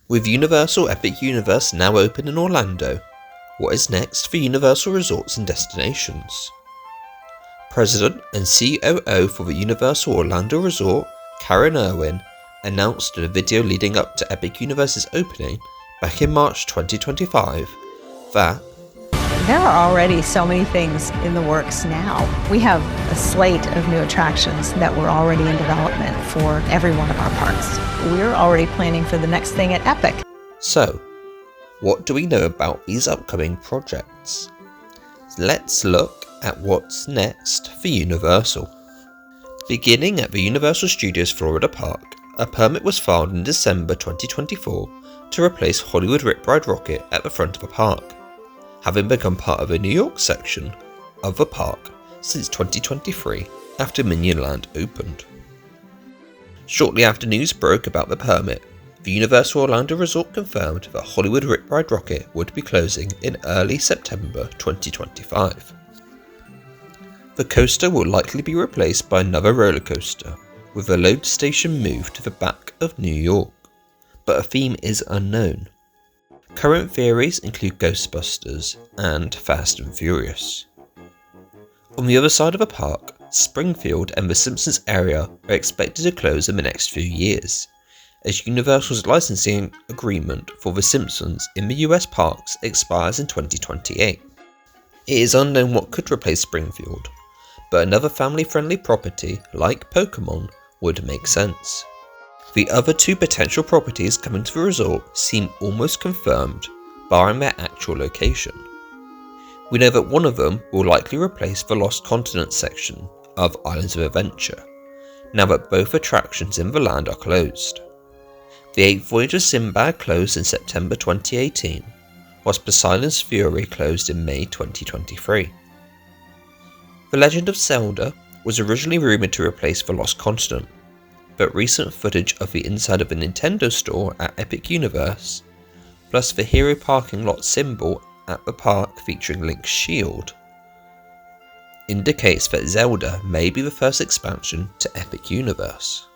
With Universal Epic Universe now open in Orlando, what is next for Universal Resorts and Destinations? President and COO for the Universal Orlando Resort, Karen Irwin, announced in a video leading up to Epic Universe's opening back in March 2025 that there are already so many things in the works now. We have a slate of new attractions that were already in development for every one of our parks. We're already planning for the next thing at Epic. So, what do we know about these upcoming projects? Let's look at what's next for Universal. Beginning at the Universal Studios Florida Park, a permit was filed in December 2024 to replace Hollywood Rip Ride Rockit at the front of the park, having become part of the New York section of the park since 2023 after Minion Land opened. Shortly after news broke about the permit, the Universal Orlando Resort confirmed that Hollywood Rip Ride Rockit would be closing in early September 2025. The coaster will likely be replaced by another roller coaster, with the load station moved to the back of New York, but a theme is unknown. Current theories include Ghostbusters and Fast and Furious. On the other side of the park, Springfield and the Simpsons area are expected to close in the next few years, as Universal's licensing agreement for The Simpsons in the US parks expires in 2028. It is unknown what could replace Springfield, but another family-friendly property like Pokemon would make sense. The other two potential properties coming to the resort seem almost confirmed, barring their actual location. We know that one of them will likely replace the Lost Continent section of Islands of Adventure, now that both attractions in the land are closed. The 8th Voyage of Sinbad closed in September 2018, whilst Poseidon's Fury closed in May 2023. The Legend of Zelda was originally rumoured to replace the Lost Continent, but recent footage of the inside of the Nintendo store at Epic Universe, plus the Hero parking lot symbol at the park featuring Link's shield, indicates that Zelda may be the first expansion to Epic Universe.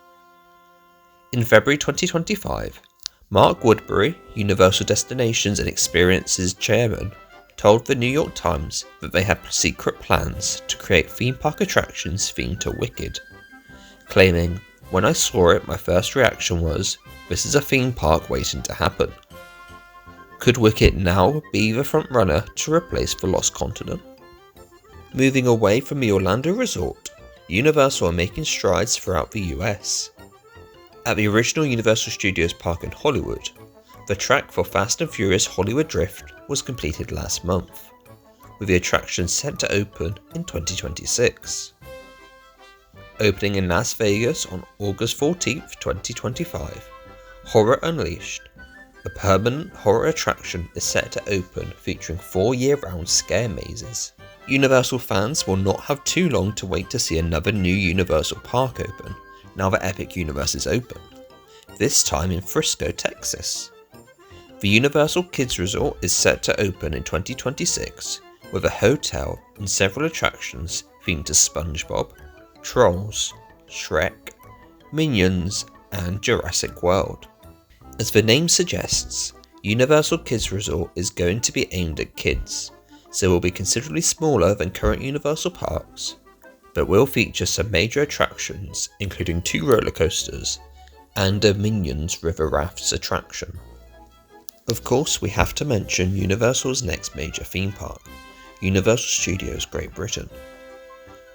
In February 2025, Mark Woodbury, Universal Destinations and Experiences chairman, told the New York Times that they had secret plans to create theme park attractions themed to Wicked, claiming, "When I saw it, my first reaction was, this is a theme park waiting to happen." Could Wicked now be the front runner to replace the Lost Continent? Moving away from the Orlando Resort, Universal are making strides throughout the US. At the original Universal Studios Park in Hollywood, the track for Fast and Furious Hollywood Drift was completed last month, with the attraction set to open in 2026. Opening in Las Vegas on August 14th, 2025, Horror Unleashed, a permanent horror attraction, is set to open featuring 4 year-round scare mazes. Universal fans will not have too long to wait to see another new Universal park open, now that Epic Universe is open, this time in Frisco, Texas. The Universal Kids Resort is set to open in 2026 with a hotel and several attractions themed to SpongeBob, Trolls, Shrek, Minions, and Jurassic World. As the name suggests, Universal Kids Resort is going to be aimed at kids, so will be considerably smaller than current Universal parks, but will feature some major attractions including 2 roller coasters and a Minions River Rafts attraction. Of course, we have to mention Universal's next major theme park, Universal Studios Great Britain.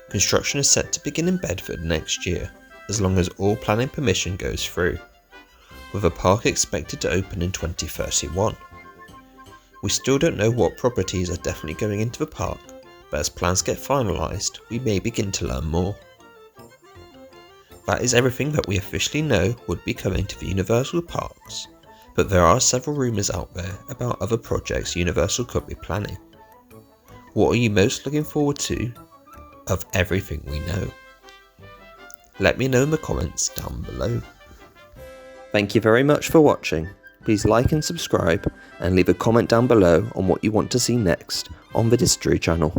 Construction is set to begin in Bedford next year, as long as all planning permission goes through, with the park expected to open in 2031. We still don't know what properties are definitely going into the park, but as plans get finalised, we may begin to learn more. That is everything that we officially know would be coming to the Universal parks, but there are several rumours out there about other projects Universal could be planning. What are you most looking forward to of everything we know? Let me know in the comments down below. Thank you very much for watching. Please like and subscribe and leave a comment down below on what you want to see next on the Distory channel.